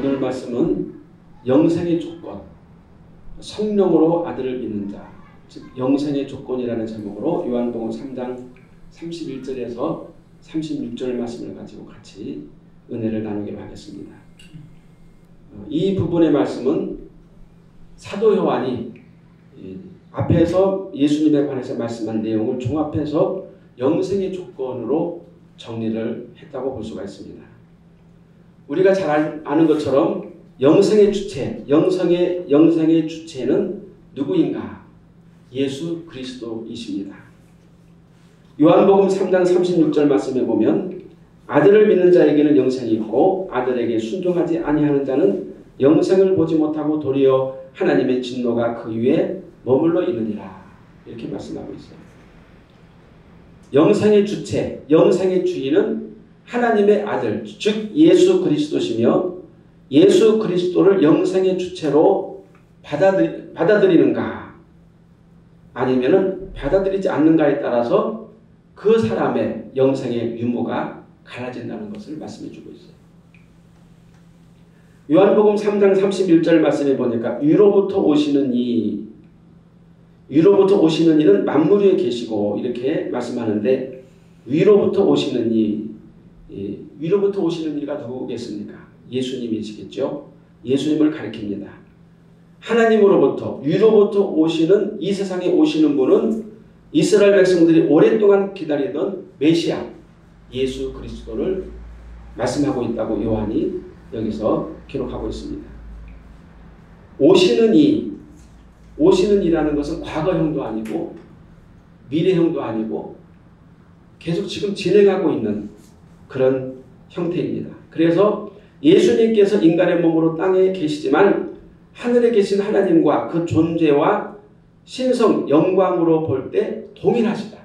오늘 말씀은 영생의 조건, 성령으로 아들을 믿는 자, 즉 영생의 조건이라는 제목으로 요한복음 3장 31절에서 36절 말씀을 가지고 같이 은혜를 나누기로 하겠습니다. 이 부분의 말씀은 사도 요한이 앞에서 예수님에 관해서 말씀한 내용을 종합해서 영생의 조건으로 정리를 했다고 볼 수가 있습니다. 우리가 잘 아는 것처럼 영생의 주체, 영생의 주체는 누구인가? 예수 그리스도이십니다. 요한복음 3장 36절 말씀에 보면 아들을 믿는 자에게는 영생이 있고 아들에게 순종하지 아니하는 자는 영생을 보지 못하고 도리어 하나님의 진노가 그 위에 머물러 있느니라. 이렇게 말씀하고 있어요. 영생의 주체, 영생의 주인은 하나님의 아들, 즉 예수 그리스도시며 예수 그리스도를 영생의 주체로 받아들이는가 아니면 받아들이지 않는가에 따라서 그 사람의 영생의 유무가 갈라진다는 것을 말씀해 주고 있어요. 요한복음 3장 31절 말씀에 보니까 위로부터 오시는 이는 만물 위에 계시고 이렇게 말씀하는데 위로부터 오시는 위로부터 오시는 이가 누구겠습니까? 예수님이시겠죠. 예수님을 가리킵니다. 하나님으로부터 위로부터 오시는 이 세상에 오시는 분은 이스라엘 백성들이 오랫동안 기다리던 메시아 예수 그리스도를 말씀하고 있다고 요한이 여기서 기록하고 있습니다. 오시는 이라는 것은 과거형도 아니고 미래형도 아니고 계속 지금 진행하고 있는 그런 형태입니다. 그래서 예수님께서 인간의 몸으로 땅에 계시지만 하늘에 계신 하나님과 그 존재와 신성, 영광으로 볼 때 동일하시다.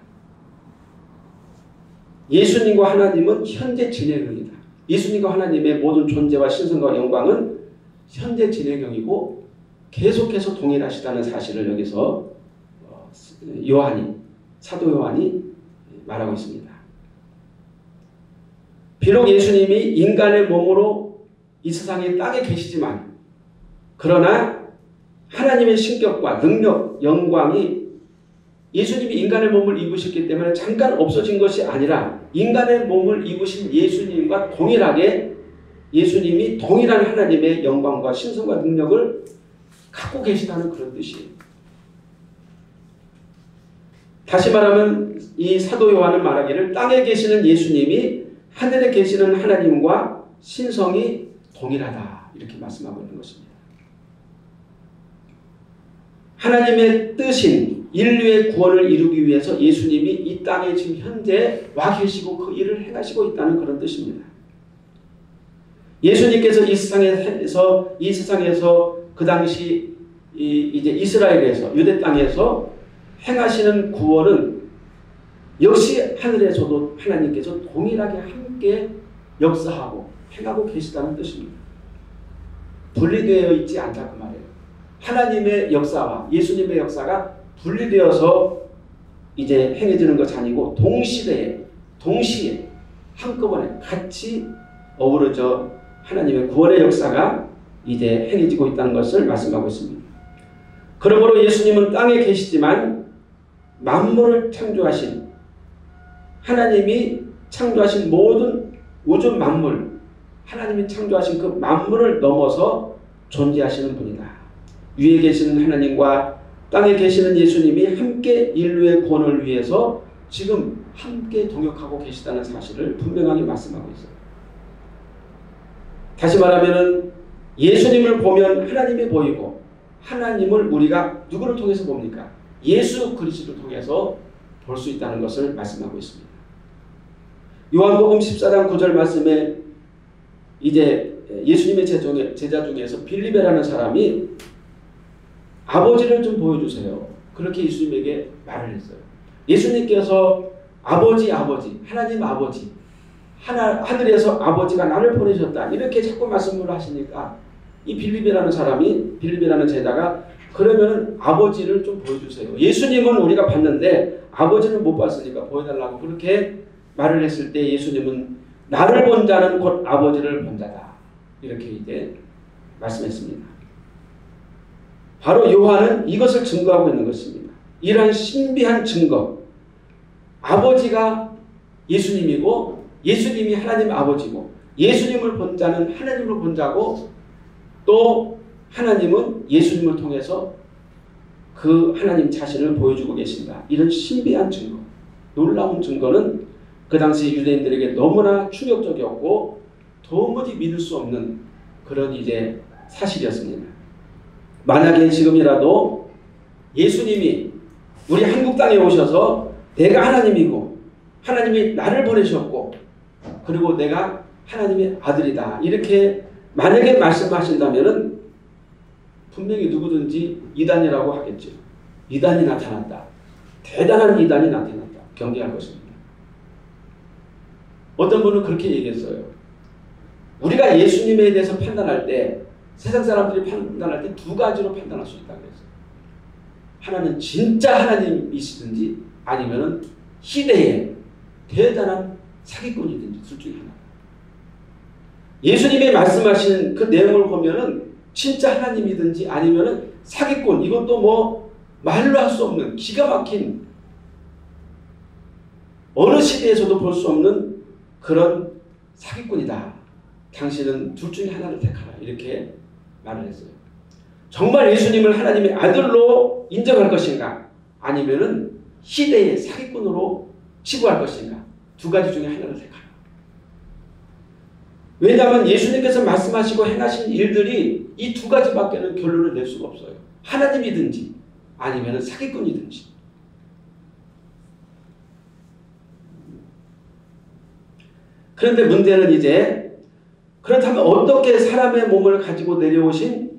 예수님과 하나님은 현재 진행형이다. 예수님과 하나님의 모든 존재와 신성과 영광은 현재 진행형이고 계속해서 동일하시다는 사실을 여기서 사도 요한이 말하고 있습니다. 비록 예수님이 인간의 몸으로 이 세상의 땅에 계시지만 그러나 하나님의 신격과 능력, 영광이 예수님이 인간의 몸을 입으셨기 때문에 잠깐 없어진 것이 아니라 인간의 몸을 입으신 예수님과 동일하게 예수님이 동일한 하나님의 영광과 신성과 능력을 갖고 계시다는 그런 뜻이에요. 다시 말하면 이 사도 요한은 말하기를 땅에 계시는 예수님이 하늘에 계시는 하나님과 신성이 동일하다 이렇게 말씀하고 있는 것입니다. 하나님의 뜻인 인류의 구원을 이루기 위해서 예수님이 이 땅에 지금 현재 와 계시고 그 일을 행하시고 있다는 그런 뜻입니다. 예수님께서 이 세상에서 그 당시 이제 이스라엘에서 유대 땅에서 행하시는 구원은 역시 하늘에서도 하나님께서 동일하게 함께 역사하고 행하고 계시다는 뜻입니다. 분리되어 있지 않다 그 말이에요. 하나님의 역사와 예수님의 역사가 분리되어서 이제 행해지는 것이 아니고 동시에 한꺼번에 같이 어우러져 하나님의 구원의 역사가 이제 행해지고 있다는 것을 말씀하고 있습니다. 그러므로 예수님은 땅에 계시지만 만물을 창조하신 하나님이 창조하신 모든 우주 만물 하나님이 창조하신 그 만물을 넘어서 존재하시는 분이다. 위에 계시는 하나님과 땅에 계시는 예수님이 함께 인류의 구원을 위해서 지금 함께 동역하고 계시다는 사실을 분명하게 말씀하고 있어요. 다시 말하면 예수님을 보면 하나님이 보이고 하나님을 우리가 누구를 통해서 봅니까? 예수 그리스도를 통해서 볼 수 있다는 것을 말씀하고 있습니다. 요한복음 14장 9절 말씀에 이제 예수님의 제자 중에서 빌립이라는 사람이 아버지를 좀 보여주세요. 그렇게 예수님에게 말을 했어요. 예수님께서 아버지, 하나님 아버지, 하늘에서 아버지가 나를 보내셨다. 이렇게 자꾸 말씀을 하시니까 이 빌립이라는 제자가 그러면 아버지를 좀 보여주세요. 예수님은 우리가 봤는데 아버지는 못 봤으니까 보여달라고 그렇게 말을 했을 때 예수님은 나를 본 자는 곧 아버지를 본 자다. 이렇게 이제 말씀했습니다. 바로 요한은 이것을 증거하고 있는 것입니다. 이러한 신비한 증거, 아버지가 예수님이고 예수님이 하나님 아버지고 예수님을 본 자는 하나님을 본 자고 또 하나님은 예수님을 통해서 그 하나님 자신을 보여주고 계신다. 이런 신비한 증거, 놀라운 증거는 그 당시 유대인들에게 너무나 충격적이었고 도무지 믿을 수 없는 그런 이제 사실이었습니다. 만약에 지금이라도 예수님이 우리 한국 땅에 오셔서 내가 하나님이고 하나님이 나를 보내셨고 그리고 내가 하나님의 아들이다 이렇게 만약에 말씀하신다면은 분명히 누구든지 이단이라고 하겠죠. 이단이 나타났다. 대단한 이단이 나타났다. 경계할 것입니다. 어떤 분은 그렇게 얘기했어요. 우리가 예수님에 대해서 판단할 때 세상 사람들이 판단할 때 두 가지로 판단할 수 있다고 했어요. 하나는 진짜 하나님이시든지 아니면은 시대의 대단한 사기꾼이든지 둘 중에 하나. 예수님이 말씀하신 그 내용을 보면은 진짜 하나님이든지 아니면은 사기꾼, 이것도 뭐 말로 할 수 없는 기가 막힌 어느 시대에서도 볼 수 없는 그런 사기꾼이다. 당신은 둘 중에 하나를 택하라. 이렇게 말을 했어요. 정말 예수님을 하나님의 아들로 인정할 것인가? 아니면은 시대의 사기꾼으로 치부할 것인가? 두 가지 중에 하나를 택하라. 왜냐하면 예수님께서 말씀하시고 행하신 일들이 이 두 가지밖에는 결론을 낼 수가 없어요. 하나님이든지 아니면 사기꾼이든지. 그런데 문제는 이제 그렇다면 어떻게 사람의 몸을 가지고 내려오신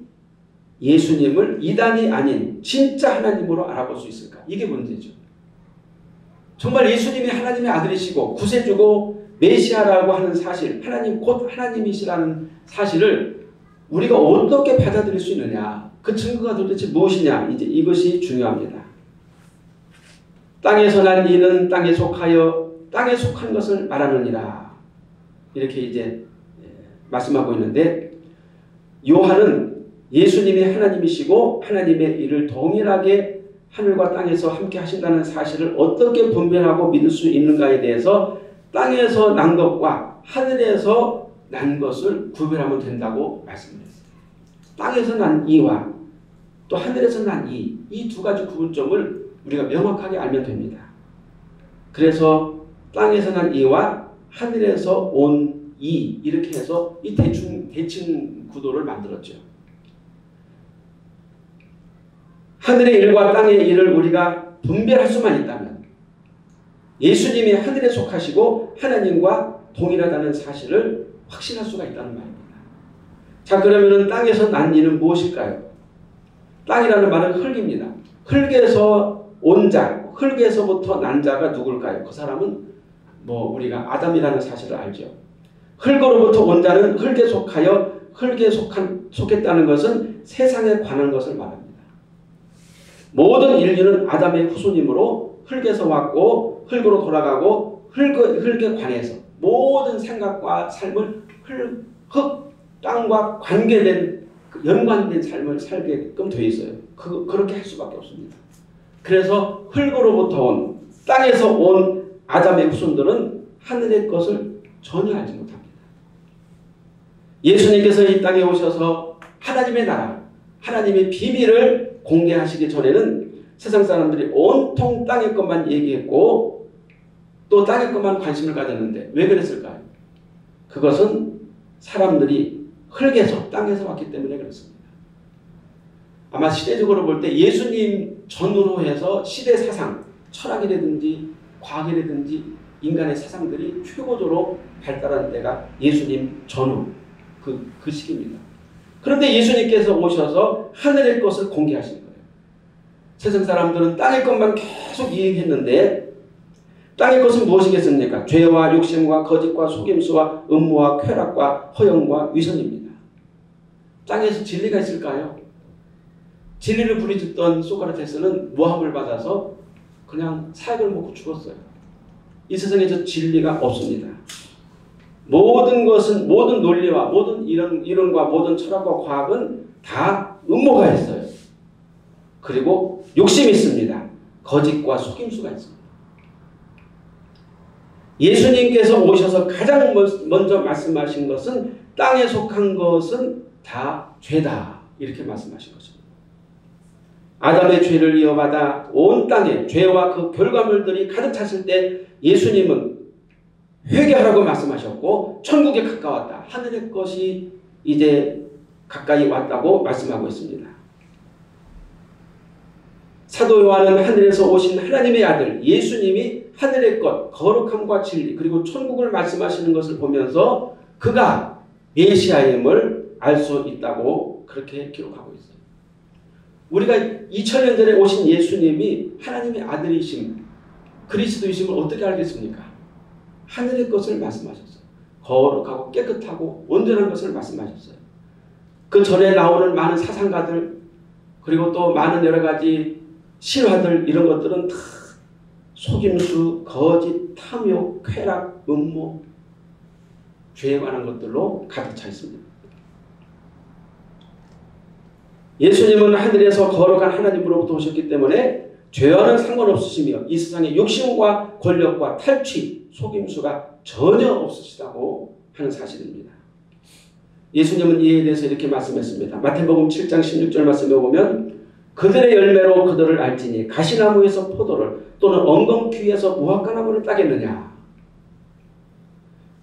예수님을 이단이 아닌 진짜 하나님으로 알아볼 수 있을까? 이게 문제죠. 정말 예수님이 하나님의 아들이시고 구세주고 메시아라고 하는 사실, 하나님 곧 하나님이시라는 사실을 우리가 어떻게 받아들일 수 있느냐? 그 증거가 도대체 무엇이냐? 이제 이것이 중요합니다. 땅에서 난 이는 땅에 속하여 땅에 속한 것을 말하느니라. 이렇게 이제 말씀하고 있는데 요한은 예수님이 하나님이시고 하나님의 일을 동일하게 하늘과 땅에서 함께 하신다는 사실을 어떻게 분별하고 믿을 수 있는가에 대해서 땅에서 난 것과 하늘에서 난 것을 구별하면 된다고 말씀했어요. 땅에서 난 이와 또 하늘에서 난 이 두 가지 구분점을 우리가 명확하게 알면 됩니다. 그래서 땅에서 난 이와 하늘에서 온 이 이렇게 해서 이 대칭 구도를 만들었죠. 하늘의 일과 땅의 일을 우리가 분별할 수만 있다면 예수님이 하늘에 속하시고 하나님과 동일하다는 사실을 확신할 수가 있다는 말입니다. 자, 그러면은 땅에서 난 이는 무엇일까요? 땅이라는 말은 흙입니다. 흙에서 온 자, 흙에서부터 난 자가 누굴까요? 그 사람은 뭐 우리가 아담이라는 사실을 알죠. 흙으로부터 온 자는 흙에 속하여 흙에 속했다는 것은 세상에 관한 것을 말합니다. 모든 인류는 아담의 후손이므로 흙에서 왔고 흙으로 돌아가고 흙에 관해서 모든 생각과 삶을 흙, 땅과 관계된 연관된 삶을 살게끔 되어 있어요. 그렇게 할 수밖에 없습니다. 그래서 흙으로부터 온 땅에서 온 아담의 후손들은 하늘의 것을 전혀 알지 못합니다. 예수님께서 이 땅에 오셔서 하나님의 나라, 하나님의 비밀을 공개하시기 전에는 세상 사람들이 온통 땅의 것만 얘기했고 또 땅의 것만 관심을 가졌는데 왜 그랬을까요? 그것은 사람들이 흙에서 땅에서 왔기 때문에 그렇습니다. 아마 시대적으로 볼 때 예수님 전후로 해서 시대 사상, 철학이라든지 과학이라든지 인간의 사상들이 최고조로 발달한 때가 예수님 전후 그 시기입니다. 그런데 예수님께서 오셔서 하늘의 것을 공개하신 거예요. 세상 사람들은 땅의 것만 계속 이야기했는데 땅의 것은 무엇이겠습니까? 죄와 욕심과 거짓과 속임수와 음모와 쾌락과 허영과 위선입니다. 땅에서 진리가 있을까요? 진리를 부리짖던 소크라테스는 모함을 받아서 그냥 사약을 먹고 죽었어요. 이 세상에 저 진리가 없습니다. 모든 모든 것은, 모든 논리와 모든 이론과 모든 철학과 과학은 다 음모가 있어요. 그리고 욕심이 있습니다. 거짓과 속임수가 있습니다. 예수님께서 오셔서 가장 먼저 말씀하신 것은 땅에 속한 것은 다 죄다, 이렇게 말씀하신 것입니다. 아담의 죄를 이어받아 온 땅에 죄와 그 결과물들이 가득 찼을 때 예수님은 회개하라고 말씀하셨고 천국에 가까웠다, 하늘의 것이 이제 가까이 왔다고 말씀하고 있습니다. 사도 요한은 하늘에서 오신 하나님의 아들 예수님이 하늘의 것, 거룩함과 진리, 그리고 천국을 말씀하시는 것을 보면서 그가 메시아임을 알 수 있다고 그렇게 기록하고 있어요. 우리가 2000년 전에 오신 예수님이 하나님의 아들이심, 그리스도이심을 어떻게 알겠습니까? 하늘의 것을 말씀하셨어요. 거룩하고 깨끗하고 온전한 것을 말씀하셨어요. 그 전에 나오는 많은 사상가들, 그리고 또 많은 여러 가지 실화들, 이런 것들은 다 속임수, 거짓, 탐욕, 쾌락, 음모, 죄에 관한 것들로 가득 차 있습니다. 예수님은 하늘에서 거룩한 하나님으로부터 오셨기 때문에 죄와는 상관없으시며 이 세상에 욕심과 권력과 탈취, 속임수가 전혀 없으시다고 하는 사실입니다. 예수님은 이에 대해서 이렇게 말씀했습니다. 마태복음 7장 16절 말씀에 보면 그들의 열매로 그들을 알지니 가시나무에서 포도를 또는 엉겅퀴에서 무화과나무를 따겠느냐.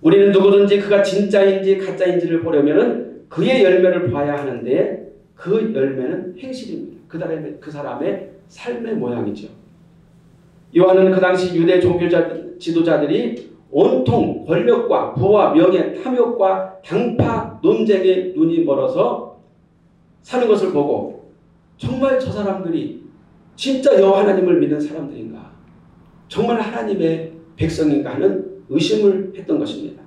우리는 누구든지 그가 진짜인지 가짜인지를 보려면 그의 열매를 봐야 하는데 그 열매는 행실입니다. 그 사람의 삶의 모양이죠. 요한은 그 당시 유대 종교 지도자들이 온통 권력과 부와 명예, 탐욕과 당파, 논쟁에 눈이 멀어서 사는 것을 보고 정말 저 사람들이 진짜 여호와 하나님을 믿는 사람들인가, 정말 하나님의 백성인가 하는 의심을 했던 것입니다.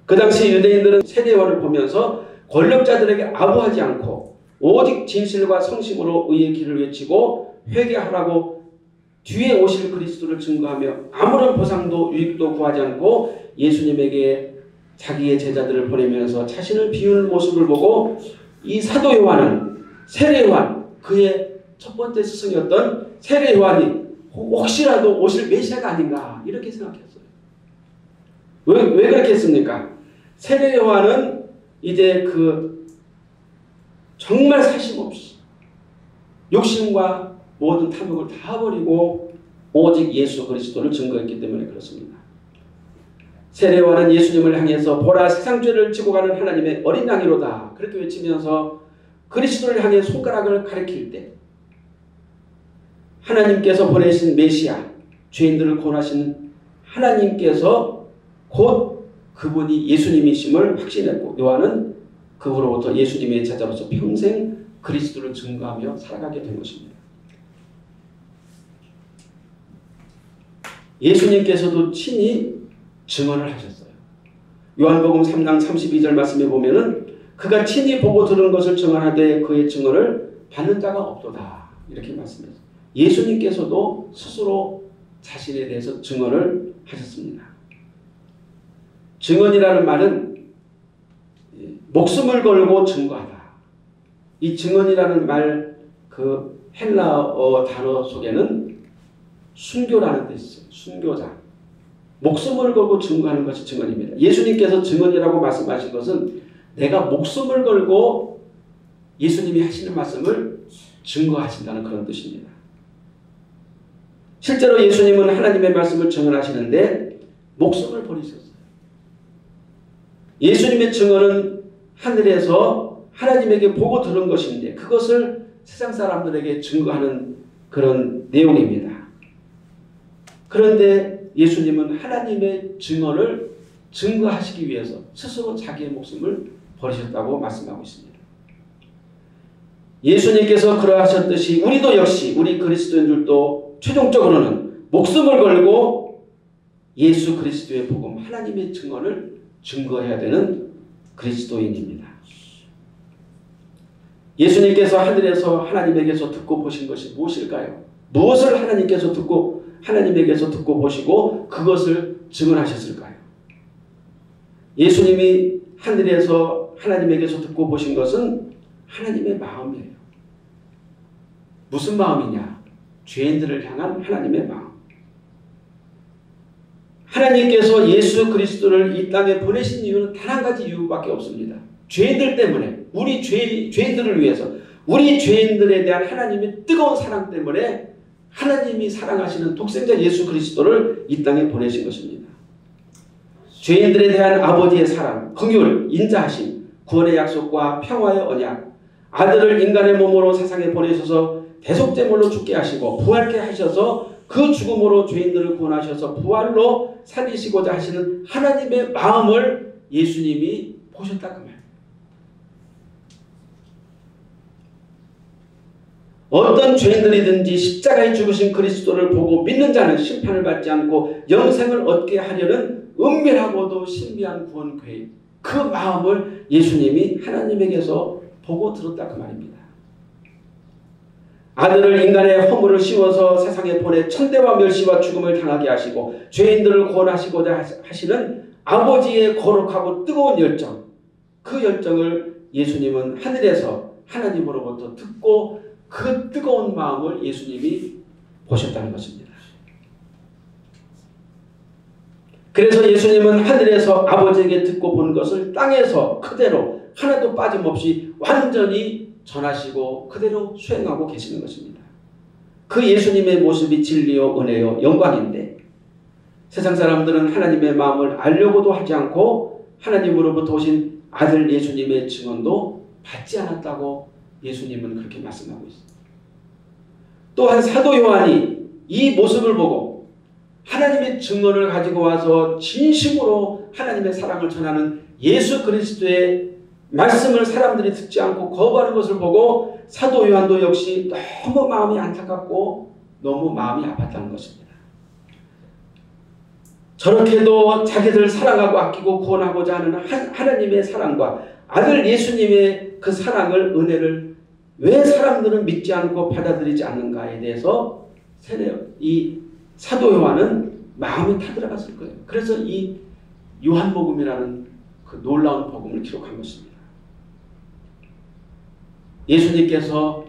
그 당시 유대인들은 세례요한을 보면서 권력자들에게 아부하지 않고 오직 진실과 성심으로 의의 길을 외치고 회개하라고 뒤에 오실 그리스도를 증거하며 아무런 보상도 유익도 구하지 않고 예수님에게 자기의 제자들을 보내면서 자신을 비우는 모습을 보고 이 사도 요한은, 세례 요한, 그의 첫 번째 스승이었던 세례 요한이 혹시라도 오실 메시아가 아닌가 이렇게 생각했어요. 왜 그렇게 했습니까? 세례 요한은 이제 정말 사심 없이 욕심과 모든 탐욕을 다 버리고 오직 예수 그리스도를 증거했기 때문에 그렇습니다. 세례 요한은 예수님을 향해서 보라 세상 죄를 지고 가는 하나님의 어린 양이로다 그렇게 외치면서 그리스도를 향해 손가락을 가리킬 때 하나님께서 보내신 메시아, 죄인들을 구원하신 하나님께서 곧 그분이 예수님이심을 확신했고 요한은 그 후로부터 예수님의 제자로서 평생 그리스도를 증거하며 살아가게 된 것입니다. 예수님께서도 친히 증언을 하셨어요. 요한복음 3장 32절 말씀에 보면은 그가 친히 보고 들은 것을 증언하되 그의 증언을 받는 자가 없도다 이렇게 말씀했어요. 예수님께서도 스스로 자신에 대해서 증언을 하셨습니다. 증언이라는 말은 목숨을 걸고 증거하다. 이 증언이라는 말 그 헬라어 단어 속에는 순교라는 뜻이 있어요. 순교자. 목숨을 걸고 증거하는 것이 증언입니다. 예수님께서 증언이라고 말씀하신 것은 내가 목숨을 걸고 예수님이 하시는 말씀을 증거하신다는 그런 뜻입니다. 실제로 예수님은 하나님의 말씀을 증언하시는데 목숨을 버리셨어요. 예수님의 증언은 하늘에서 하나님에게 보고 들은 것인데 그것을 세상 사람들에게 증거하는 그런 내용입니다. 그런데 예수님은 하나님의 증언을 증거하시기 위해서 스스로 자기의 목숨을 버리셨다고 말씀하고 있습니다. 예수님께서 그러하셨듯이 우리도 역시 우리 그리스도인들도 최종적으로는 목숨을 걸고 예수 그리스도의 복음, 하나님의 증언을 증거해야 되는 그리스도인입니다. 예수님께서 하늘에서 하나님에게서 듣고 보신 것이 무엇일까요? 무엇을 하나님께서 듣고 하나님에게서 듣고 보시고 그것을 증언하셨을까요? 예수님이 하늘에서 하나님에게서 듣고 보신 것은 하나님의 마음이에요. 무슨 마음이냐? 죄인들을 향한 하나님의 마음. 하나님께서 예수 그리스도를 이 땅에 보내신 이유는 단 한 가지 이유밖에 없습니다. 죄인들 때문에, 우리 죄인들을 위해서, 우리 죄인들에 대한 하나님의 뜨거운 사랑 때문에 하나님이 사랑하시는 독생자 예수 그리스도를 이 땅에 보내신 것입니다. 죄인들에 대한 아버지의 사랑, 긍휼, 인자하심, 구원의 약속과 평화의 언약, 아들을 인간의 몸으로 세상에 보내셔서 대속제물로 죽게 하시고 부활케 하셔서 그 죽음으로 죄인들을 구원하셔서 부활로 살리시고자 하시는 하나님의 마음을 예수님이 보셨다 그 말. 어떤 죄인들이든지 십자가에 죽으신 그리스도를 보고 믿는 자는 심판을 받지 않고 영생을 얻게 하려는 은밀하고도 신비한 구원 계획, 그 마음을 예수님이 하나님에게서 보고 들었다 그 말입니다. 아들을 인간의 허물을 씌워서 세상에 보내 천대와 멸시와 죽음을 당하게 하시고 죄인들을 구원하시고자 하시는 아버지의 거룩하고 뜨거운 열정, 그 열정을 예수님은 하늘에서 하나님으로부터 듣고 그 뜨거운 마음을 예수님이 보셨다는 것입니다. 그래서 예수님은 하늘에서 아버지에게 듣고 본 것을 땅에서 그대로 하나도 빠짐없이 완전히 전하시고 그대로 수행하고 계시는 것입니다. 그 예수님의 모습이 진리요 은혜요 영광인데 세상 사람들은 하나님의 마음을 알려고도 하지 않고 하나님으로부터 오신 아들 예수님의 증언도 받지 않았다고 예수님은 그렇게 말씀하고 있습니다. 또한 사도 요한이 이 모습을 보고 하나님의 증언을 가지고 와서 진심으로 하나님의 사랑을 전하는 예수 그리스도의 말씀을 사람들이 듣지 않고 거부하는 것을 보고 사도 요한도 역시 너무 마음이 안타깝고 너무 마음이 아팠다는 것입니다. 저렇게도 자기들 사랑하고 아끼고 구원하고자 하는 하나님의 사랑과 아들 예수님의 그 사랑을, 은혜를 왜 사람들은 믿지 않고 받아들이지 않는가에 대해서 이 사도 요한은 마음이 타들어갔을 거예요. 그래서 이 요한복음이라는 그 놀라운 복음을 기록한 것입니다. 예수님께서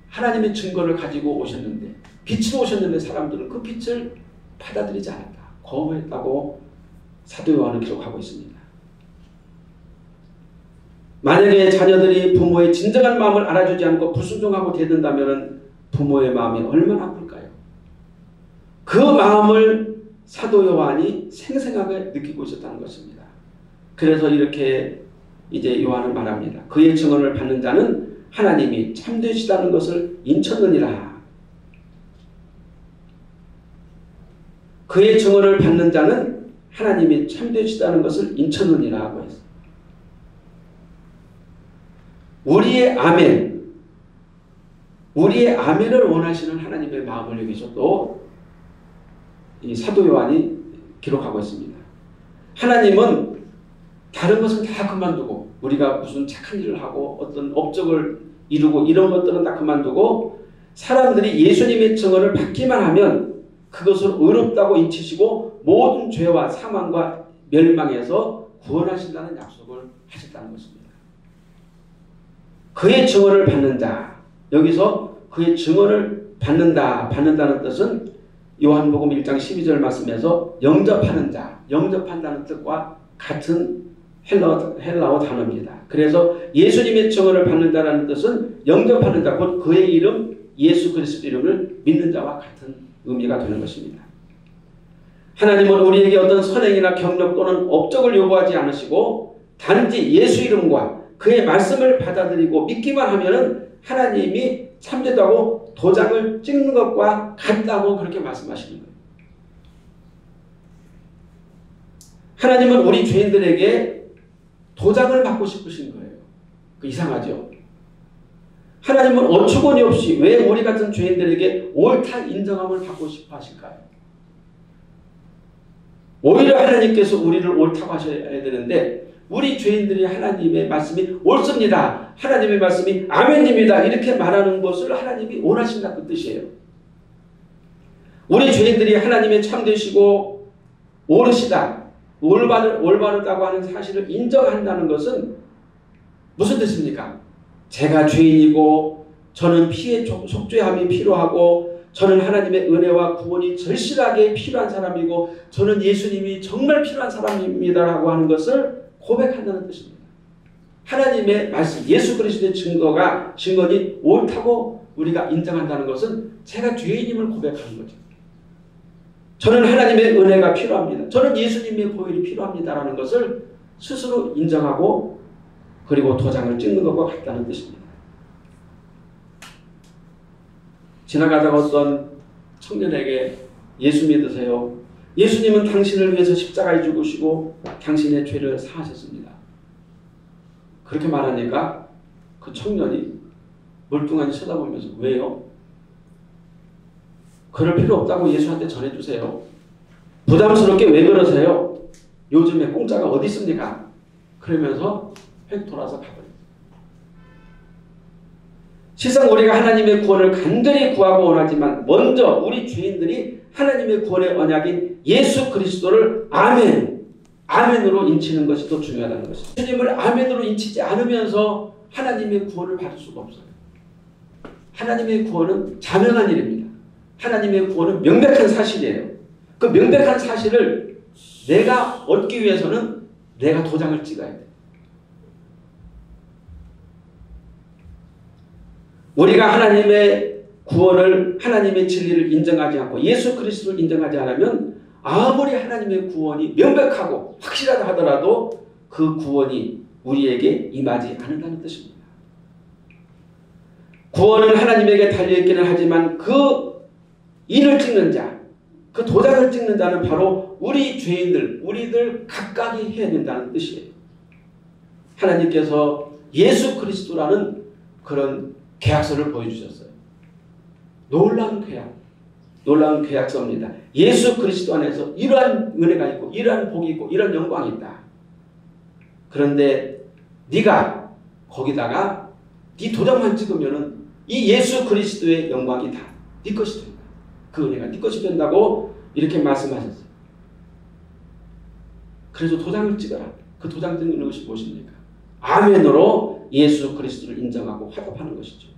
하나님의 증거를 가지고 오셨는데, 빛으로 오셨는데 사람들은 그 빛을 받아들이지 않았다, 거부했다고 사도 요한은 기록하고 있습니다. 만약에 자녀들이 부모의 진정한 마음을 알아주지 않고 불순종하고 대든다면 부모의 마음이 얼마나 아플까요? 그 마음을 사도 요한이 생생하게 느끼고 있었다는 것입니다. 그래서 이렇게 이제 요한은 말합니다. 그의 증언을 받는 자는 하나님이 참되시다는 것을 인쳤느니라. 그의 증언을 받는 자는 하나님이 참되시다는 것을 인쳤느니라 하고 했습니다. 우리의 아멘, 우리의 아멘을 원하시는 하나님의 마음을 여기서 또 이 사도 요한이 기록하고 있습니다. 하나님은 다른 것은 다 그만두고, 우리가 무슨 착한 일을 하고 어떤 업적을 이루고 이런 것들은 다 그만두고 사람들이 예수님의 증언을 받기만 하면 그것을 의롭다고 인치시고 모든 죄와 사망과 멸망에서 구원하신다는 약속을 하셨다는 것입니다. 그의 증언을 받는 자, 여기서 그의 증언을 받는다는 뜻은 요한복음 1장 12절 말씀에서 영접하는 자, 영접한다는 뜻과 같은 헬라어 단어입니다. 그래서 예수님의 증언을 받는 자라는 뜻은 영접하는 자, 곧 그의 이름 예수 그리스도 이름을 믿는 자와 같은 의미가 되는 것입니다. 하나님은 우리에게 어떤 선행이나 경력 또는 업적을 요구하지 않으시고 단지 예수 이름과 그의 말씀을 받아들이고 믿기만 하면은 하나님이 참되다고 도장을 찍는 것과 같다고 그렇게 말씀하시는 거예요. 하나님은 우리 죄인들에게 도장을 받고 싶으신 거예요. 이상하죠? 하나님은 어처구니 없이 왜 우리 같은 죄인들에게 옳다 인정함을 받고 싶어 하실까요? 오히려 하나님께서 우리를 옳다고 하셔야 되는데 우리 죄인들이 하나님의 말씀이 옳습니다, 하나님의 말씀이 아멘입니다 이렇게 말하는 것을 하나님이 원하신다 그 뜻이에요. 우리 죄인들이 하나님의 참되시고 옳으시다, 올바르다고 하는 사실을 인정한다는 것은 무슨 뜻입니까? 제가 죄인이고 저는 피해 속죄함이 필요하고 저는 하나님의 은혜와 구원이 절실하게 필요한 사람이고 저는 예수님이 정말 필요한 사람입니다라고 하는 것을 고백한다는 뜻입니다. 하나님의 말씀, 예수 그리스도의 증거니 옳다고 우리가 인정한다는 것은 제가 죄인임을 고백하는 거죠. 저는 하나님의 은혜가 필요합니다. 저는 예수님의 보혈이 필요합니다라는 것을 스스로 인정하고 그리고 도장을 찍는 것과 같다는 뜻입니다. 지나가다가 어떤 청년에게 예수 믿으세요. 예수님은 당신을 위해서 십자가에 죽으시고 당신의 죄를 사하셨습니다. 그렇게 말하니까 그 청년이 멀뚱하니 쳐다보면서 왜요? 그럴 필요 없다고 예수한테 전해주세요. 부담스럽게 왜 그러세요? 요즘에 공짜가 어디 있습니까? 그러면서 획 돌아서 가버립니다. 실상 우리가 하나님의 구원을 간절히 구하고 원하지만 먼저 우리 죄인들이 하나님의 구원의 언약인 예수 그리스도를 아멘으로 인치는 것이 더 중요하다는 것입니다. 예수님을 아멘으로 인치지 않으면서 하나님의 구원을 받을 수가 없어요. 하나님의 구원은 자명한 일입니다. 하나님의 구원은 명백한 사실이에요. 그 명백한 사실을 내가 얻기 위해서는 내가 도장을 찍어야 돼요. 우리가 하나님의 구원을, 하나님의 진리를 인정하지 않고 예수 그리스도를 인정하지 않으면 아무리 하나님의 구원이 명백하고 확실하다 하더라도 그 구원이 우리에게 임하지 않는다는 뜻입니다. 구원은 하나님에게 달려있기는 하지만 그 인을 찍는 자, 그 도장을 찍는 자는 바로 우리 죄인들, 우리들 각각이 해야 된다는 뜻이에요. 하나님께서 예수 그리스도라는 그런 계약서를 보여주셨어요. 놀라운 계약, 놀라운 계약서입니다. 예수 그리스도 안에서 이러한 은혜가 있고 이러한 복이 있고 이러한 영광이 있다. 그런데 네가 거기다가 네 도장만 찍으면은 이 예수 그리스도의 영광이 다 네 것이 된다. 그 은혜가 네 것이 된다고 이렇게 말씀하셨어요. 그래서 도장을 찍어라. 그 도장 찍는 것이 무엇입니까? 아멘으로 예수 그리스도를 인정하고 화답하는 것이죠.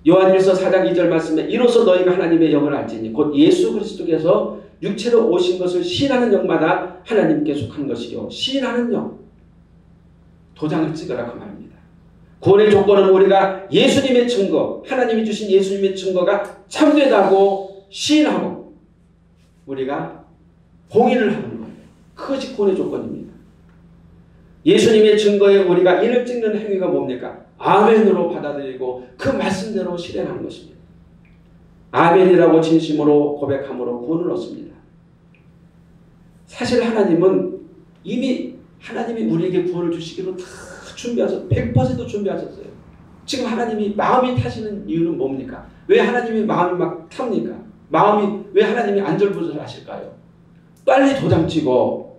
요한일서 4장 2절 말씀에 이로써 너희가 하나님의 영을 알지니 곧 예수 그리스도께서 육체로 오신 것을 시인하는 영마다 하나님께 속한 것이요. 시인하는 영. 도장을 찍어라 그 말입니다. 구원의 조건은 우리가 예수님의 증거, 하나님이 주신 예수님의 증거가 참되다고 시인하고 우리가 봉인을 하는 거예요. 그것이 구원의 조건입니다. 예수님의 증거에 우리가 인을 찍는 행위가 뭡니까? 아멘으로 받아들이고 그 말씀대로 실행하는 것입니다. 아멘이라고 진심으로 고백함으로 구원을 얻습니다. 사실 하나님은 이미 하나님이 우리에게 구원을 주시기로 다 준비하셨어요. 100% 준비하셨어요. 지금 하나님이 마음이 타시는 이유는 뭡니까? 왜 하나님이 마음이 막 탑니까? 왜 하나님이 안절부절하실까요? 빨리 도장 찍어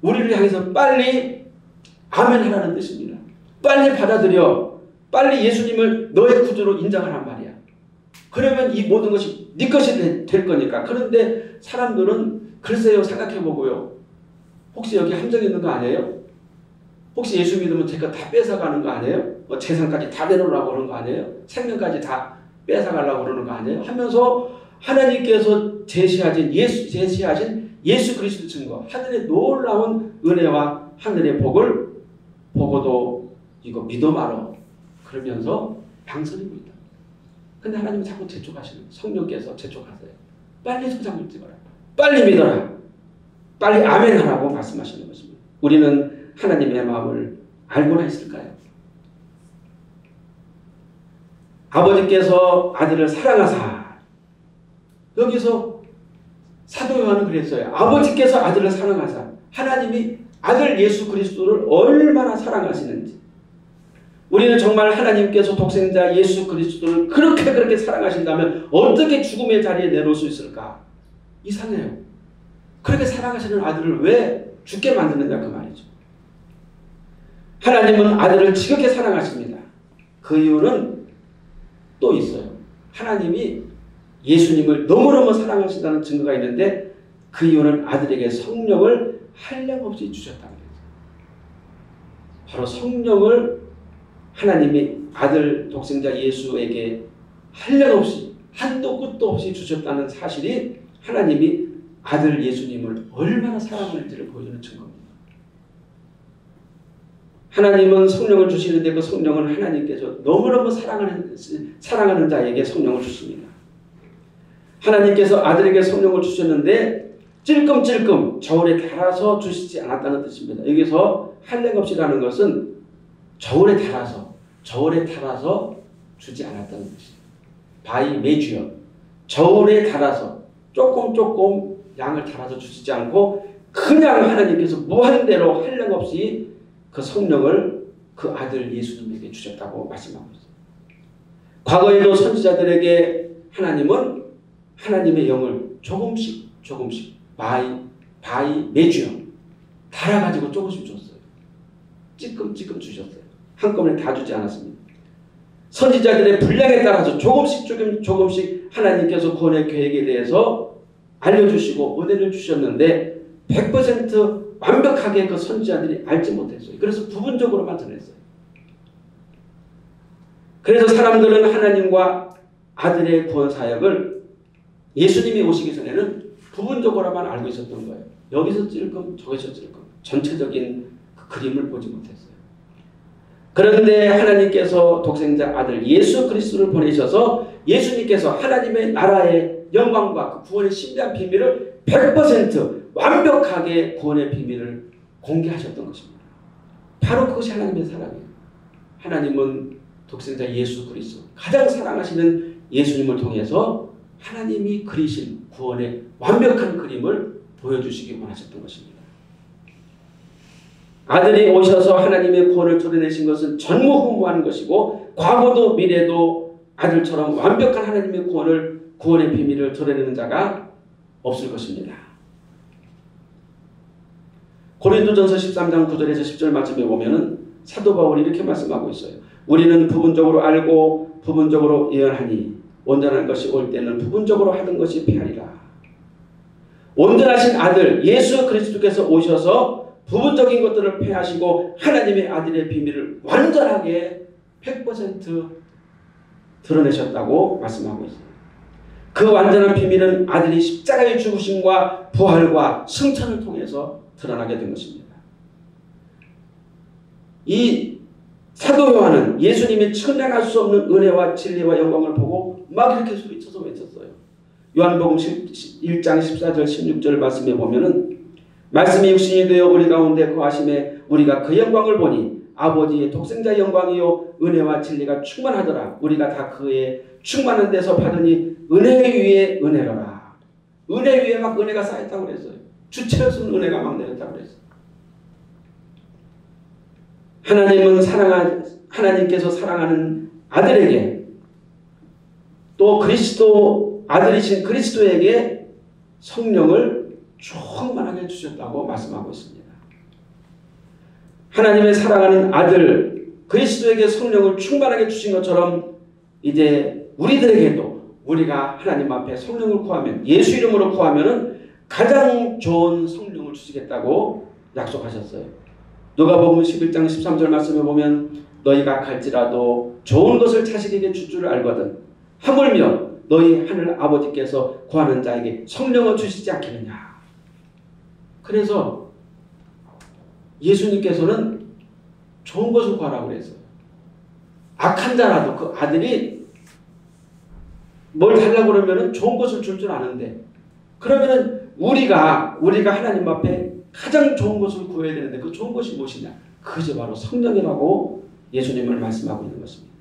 우리를 향해서 빨리 아멘 하라는 뜻입니다. 빨리 받아들여. 빨리 예수님을 너의 구주로 인정하란 말이야. 그러면 이 모든 것이 네 것이 될 거니까. 그런데 사람들은 글쎄요 생각해보고요. 혹시 여기 함정 있는 거 아니에요? 혹시 예수 믿으면 제가 다 뺏어가는 거 아니에요? 뭐 재산까지 다 내놓으라고 그러는 거 아니에요? 생명까지 다 뺏어가려고 그러는 거 아니에요? 하면서 하나님께서 제시하신 예수 그리스도 증거, 하늘의 놀라운 은혜와 하늘의 복을 보고도 이거 믿어 말어. 그러면서 방설이고 있다. 근데 하나님은 자꾸 재촉하시는, 성령께서 재촉하세요. 빨리 도장을 찍어라. 빨리 믿어라. 빨리 아멘 하라고 말씀하시는 것입니다. 우리는 하나님의 마음을 알고나 있을까요? 아버지께서 아들을 사랑하사. 여기서 사도 요한은 그랬어요. 아버지께서 아들을 사랑하사. 하나님이 아들 예수 그리스도를 얼마나 사랑하시는지. 우리는 정말 하나님께서 독생자 예수 그리스도를 그렇게 사랑하신다면 어떻게 죽음의 자리에 내놓을 수 있을까? 이상해요. 그렇게 사랑하시는 아들을 왜 죽게 만드느냐 그 말이죠. 하나님은 아들을 지극히 사랑하십니다. 그 이유는 또 있어요. 하나님이 예수님을 너무너무 사랑하신다는 증거가 있는데 그 이유는 아들에게 성령을 한량없이 주셨다는 거예요. 바로 성령을 하나님이 아들 독생자 예수에게 한량없이 한도 끝도 없이 주셨다는 사실이 하나님이 아들 예수님을 얼마나 사랑하는지를 보여주는 증거입니다. 하나님은 성령을 주시는데 그 성령은 하나님께서 너무너무 사랑하는 자에게 성령을 주십니다. 하나님께서 아들에게 성령을 주셨는데 찔끔찔끔 저울에 달아서 주시지 않았다는 뜻입니다. 여기서 한량없이라는 것은 저울에 달아서 주지 않았다는 뜻입니다. 바이 메주어, 저울에 달아서 조금 양을 달아서 주시지 않고 그냥 하나님께서 무한대로 한량없이 그 성령을 그 아들 예수님에게 주셨다고 말씀하고 있습니다. 과거에도 선지자들에게 하나님은 하나님의 영을 조금씩 바이 메주어 달아가지고 조금씩 줬어요. 찔끔찔끔 주셨어요. 한꺼번에 다 주지 않았습니다. 선지자들의 분량에 따라서 조금씩 하나님께서 구원의 계획에 대해서 알려주시고 은혜를 주셨는데 100% 완벽하게 그 선지자들이 알지 못했어요. 그래서 부분적으로만 전했어요. 그래서 사람들은 하나님과 아들의 구원 사역을 예수님이 오시기 전에는 부분적으로만 알고 있었던 거예요. 여기서 찔끔 저기서 찔끔 전체적인 그 그림을 보지 못했어요. 그런데 하나님께서 독생자 아들 예수 그리스도를 보내셔서 예수님께서 하나님의 나라의 영광과 그 구원의 신비한 비밀을 100% 완벽하게 구원의 비밀을 공개하셨던 것입니다. 바로 그것이 하나님의 사랑이에요. 하나님은 독생자 예수 그리스도 가장 사랑하시는 예수님을 통해서 하나님이 그리신 구원의 완벽한 그림을 보여주시기 원하셨던 것입니다. 아들이 오셔서 하나님의 구원을 드러내신 것은 전무후무한 것이고 과거도 미래도 아들처럼 완벽한 하나님의 구원의 비밀을 드러내는 자가 없을 것입니다. 고린도전서 13장 9절에서 10절 말씀에 보면은 사도 바울이 이렇게 말씀하고 있어요. 우리는 부분적으로 알고 부분적으로 예언하니 온전한 것이 올 때는 부분적으로 하던 것이 패하리라. 온전하신 아들 예수 그리스도께서 오셔서 부분적인 것들을 폐하시고 하나님의 아들의 비밀을 완전하게 100% 드러내셨다고 말씀하고 있습니다. 그 완전한 비밀은 아들이 십자가의 죽으심과 부활과 승천을 통해서 드러나게 된 것입니다. 이 사도 요한은 예수님이 측량할 수 없는 은혜와 진리와 영광을 보고 막 이렇게 소리쳐서 외쳤어요. 요한복음 1장 14절 16절 말씀에 보면은 말씀이 육신이 되어 우리 가운데 거하심에 우리가 그 영광을 보니 아버지의 독생자의 영광이요 은혜와 진리가 충만하더라. 우리가 다 그의 충만한 데서 받으니 은혜 위에 은혜로라. 은혜 위에 막 은혜가 쌓였다고 그랬어요. 주체할 수 없는 은혜가 막 내렸다고 그랬어요. 하나님께서 사랑하는 아들에게 또 그리스도 아들이신 그리스도에게 성령을 충만하게 주셨다고 말씀하고 있습니다. 하나님의 사랑하는 아들 그리스도에게 성령을 충만하게 주신 것처럼 이제 우리들에게도 우리가 하나님 앞에 성령을 구하면 예수 이름으로 구하면은 가장 좋은 성령을 주시겠다고 약속하셨어요. 누가복음 11장 13절 말씀에 보면 너희가 갈지라도 좋은 것을 자식에게 줄 줄 알거든 하물며 너희 하늘 아버지께서 구하는 자에게 성령을 주시지 않겠느냐. 그래서 예수님께서는 좋은 것을 구하라고 그랬어요. 악한 자라도 그 아들이 뭘 달라고 그러면 좋은 것을 줄 줄 아는데 그러면은 우리가 하나님 앞에 가장 좋은 것을 구해야 되는데 그 좋은 것이 무엇이냐? 그것이 바로 성령이라고 예수님을 말씀하고 있는 것입니다.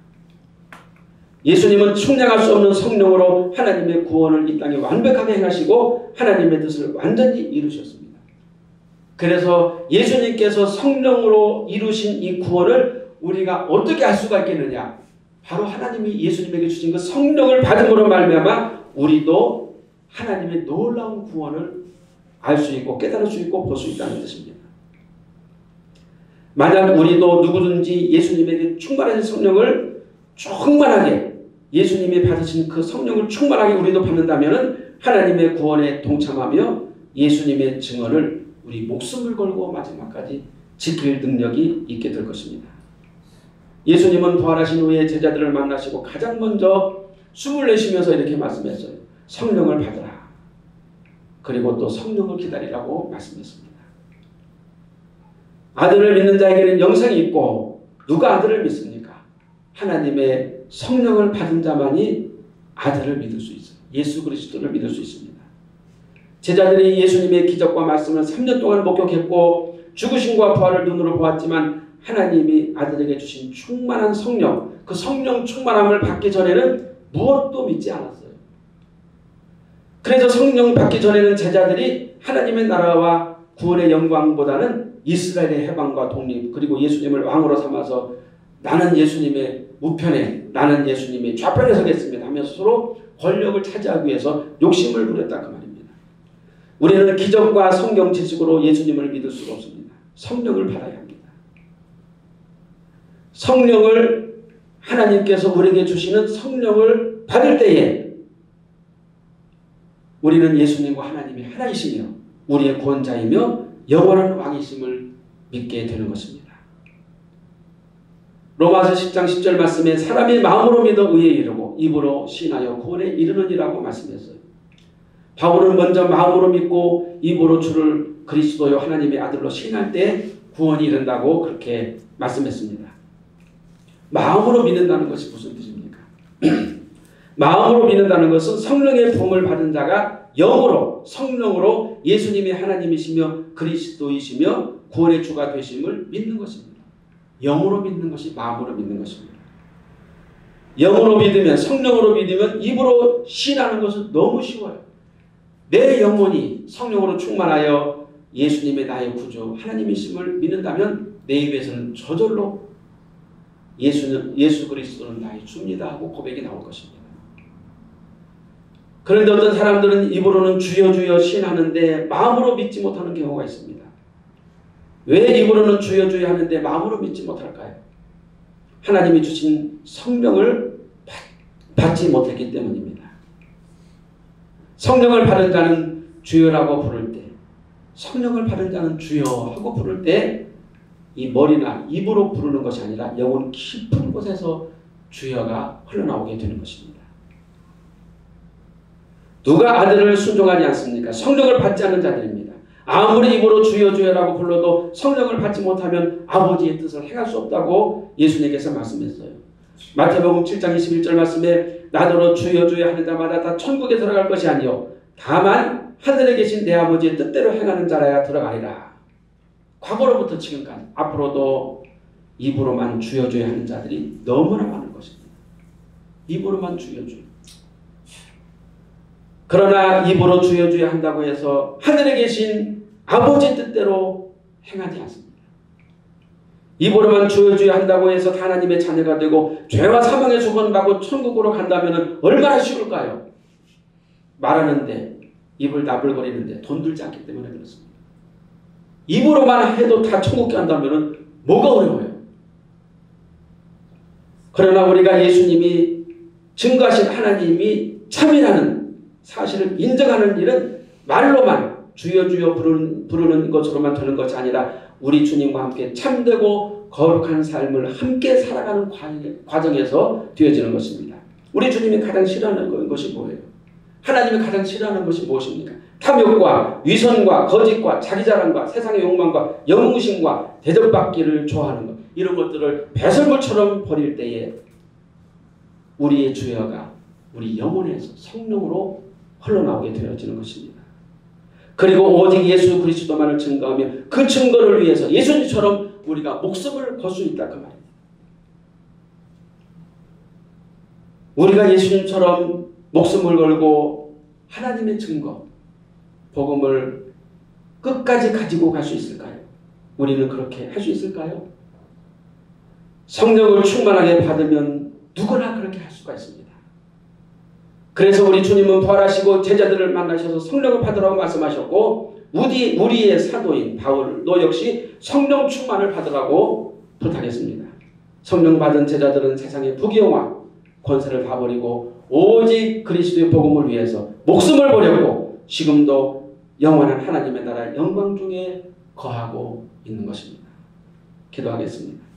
예수님은 측량할 수 없는 성령으로 하나님의 구원을 이 땅에 완벽하게 행하시고 하나님의 뜻을 완전히 이루셨습니다. 그래서 예수님께서 성령으로 이루신 이 구원을 우리가 어떻게 알 수가 있겠느냐? 바로 하나님이 예수님에게 주신 그 성령을 받음으로 말미암아 우리도 하나님의 놀라운 구원을 알 수 있고 깨달을 수 있고 볼 수 있다는 뜻입니다. 만약 우리도 누구든지 예수님에게 충만하신 성령을 충만하게 예수님이 받으신 그 성령을 충만하게 우리도 받는다면 하나님의 구원에 동참하며 예수님의 증언을 우리 목숨을 걸고 마지막까지 지킬 능력이 있게 될 것입니다. 예수님은 부활하신 후에 제자들을 만나시고 가장 먼저 숨을 내쉬면서 이렇게 말씀했어요. 성령을 받으라. 그리고 또 성령을 기다리라고 말씀했습니다. 아들을 믿는 자에게는 영생이 있고 누가 아들을 믿습니까? 하나님의 성령을 받은 자만이 아들을 믿을 수 있어요. 예수 그리스도를 믿을 수 있습니다. 제자들이 예수님의 기적과 말씀을 3년 동안 목격했고 죽으심과 부활을 눈으로 보았지만 하나님이 아들에게 주신 충만한 성령, 그 성령 충만함을 받기 전에는 무엇도 믿지 않았어요. 그래서 성령 받기 전에는 제자들이 하나님의 나라와 구원의 영광보다는 이스라엘의 해방과 독립, 그리고 예수님을 왕으로 삼아서 나는 예수님의 우편에, 나는 예수님의 좌편에 서겠습니다 하면서 서로 권력을 차지하기 위해서 욕심을 부렸다 그 말입니다. 우리는 기적과 성경 지식으로 예수님을 믿을 수가 없습니다. 성령을 받아야 합니다. 성령을 하나님께서 우리에게 주시는 성령을 받을 때에 우리는 예수님과 하나님이 하나이시며 우리의 구원자이며 영원한 왕이심을 믿게 되는 것입니다. 로마서 10장 10절 말씀에 사람이 마음으로 믿어 의에 이르고 입으로 시인하여 구원에 이르느니라고 말씀했어요. 바울은 먼저 마음으로 믿고 입으로 주를 그리스도요 하나님의 아들로 시인할 때 구원이 이른다고 그렇게 말씀했습니다. 마음으로 믿는다는 것이 무슨 뜻입니까? 마음으로 믿는다는 것은 성령의 부음을 받은 자가 영으로 성령으로 예수님이 하나님이시며 그리스도이시며 구원의 주가 되심을 믿는 것입니다. 영으로 믿는 것이 마음으로 믿는 것입니다. 영으로 믿으면 성령으로 믿으면 입으로 시인하는 것은 너무 쉬워요. 내 영혼이 성령으로 충만하여 예수님의 나의 구주 하나님이심을 믿는다면 내 입에서는 저절로 예수 그리스도는 나의 주입니다 하고 고백이 나올 것입니다. 그런데 어떤 사람들은 입으로는 주여 주여 시인하는데 마음으로 믿지 못하는 경우가 있습니다. 왜 입으로는 주여 주여 하는데 마음으로 믿지 못할까요? 하나님이 주신 성령을 받지 못했기 때문입니다. 성령을 받은 자는 주여라고 부를 때, 성령을 받은 자는 주여 하고 부를 때 이 머리나 입으로 부르는 것이 아니라 영혼 깊은 곳에서 주여가 흘러나오게 되는 것입니다. 누가 아들을 순종하지 않습니까? 성령을 받지 않는 자들입니다. 아무리 입으로 주여 주여라고 불러도 성령을 받지 못하면 아버지의 뜻을 행할 수 없다고 예수님께서 말씀했어요. 마태복음 7장 21절 말씀에 나더러 주여 주여 하는 자마다 다 천국에 들어갈 것이 아니요 다만 하늘에 계신 내 아버지의 뜻대로 행하는 자라야 들어가리라. 과거로부터 지금까지 앞으로도 입으로만 주여 주여 하는 자들이 너무나 많은 것입니다. 입으로만 주여 주여. 그러나 입으로 주여 주여 한다고 해서 하늘에 계신 아버지 뜻대로 행하지 않습니다. 입으로만 주여 주여 한다고 해서 하나님의 자녀가 되고 죄와 사망의 소원을 받고 천국으로 간다면 얼마나 쉬울까요? 말하는데 입을 나불거리는데 돈 들지 않기 때문에 그렇습니다. 입으로만 해도 다 천국 간다면 뭐가 어려워요? 그러나 우리가 예수님이 증거하신 하나님이 참이라는 사실을 인정하는 일은 말로만 주여 주여 부르는 것으로만 되는 것이 아니라 우리 주님과 함께 참되고 거룩한 삶을 함께 살아가는 과정에서 되어지는 것입니다. 우리 주님이 가장 싫어하는 것이 뭐예요? 하나님이 가장 싫어하는 것이 무엇입니까? 탐욕과 위선과 거짓과 자기자랑과 세상의 욕망과 영웅심과 대접받기를 좋아하는 것, 이런 것들을 배설물처럼 버릴 때에 우리의 주여가 우리 영혼에서 성령으로 흘러나오게 되어지는 것입니다. 그리고 오직 예수 그리스도만을 증거하며 그 증거를 위해서 예수님처럼 우리가 목숨을 걸 수 있다 그 말입니다. 우리가 예수님처럼 목숨을 걸고 하나님의 증거 복음을 끝까지 가지고 갈 수 있을까요? 우리는 그렇게 할 수 있을까요? 성령을 충만하게 받으면 누구나 그렇게 할 수가 있습니다. 그래서 우리 주님은 부활하시고 제자들을 만나셔서 성령을 받으라고 말씀하셨고 우리의 사도인 바울도 역시 성령 충만을 받으라고 부탁했습니다. 성령 받은 제자들은 세상의 부귀영화 권세를 다 버리고 오직 그리스도의 복음을 위해서 목숨을 버렸고 지금도 영원한 하나님의 나라 영광 중에 거하고 있는 것입니다. 기도하겠습니다.